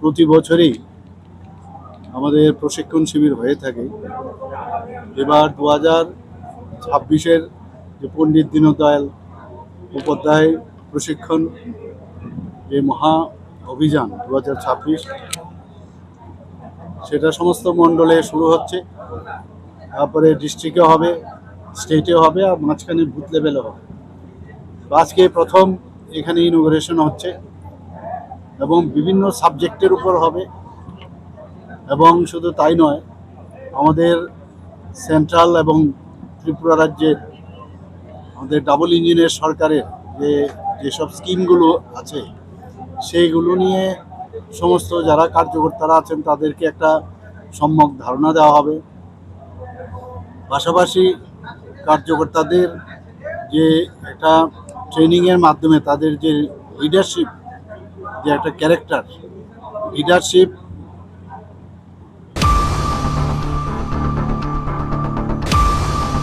প্রতি বছরই আমাদের প্রশিক্ষণ শিবির হয়ে থাকে। এবার 2026-এর যে পণ্ডিত দীনদয়াল উপাধ্যায় প্রশিক্ষণ যে মহা অভিযান 2026, সেটা সমস্ত মণ্ডলে শুরু হচ্ছে। তারপরে ডিস্ট্রিক্টে হবে, স্টেটে হবে, আর মাঝখানে বুথ লেভেলে হবে। আজকে প্রথম এখানে ইনোগ্রেশন হচ্ছে এবং বিভিন্ন সাবজেক্টের উপর হবে। এবং শুধু তাই নয়, আমাদের সেন্ট্রাল এবং ত্রিপুরা রাজ্যের আমাদের ডাবল ইঞ্জিনের সরকারের যেসব স্কিমগুলো আছে সেইগুলো নিয়ে সমস্ত যারা কার্যকর্তারা আছেন তাদেরকে একটা সম্যক ধারণা দেওয়া হবে। পাশাপাশি কার্যকর্তাদের যে একটা ট্রেনিংয়ের মাধ্যমে তাদের যে লিডারশিপ, যে একটা ক্যারেক্টার, লিডারশিপ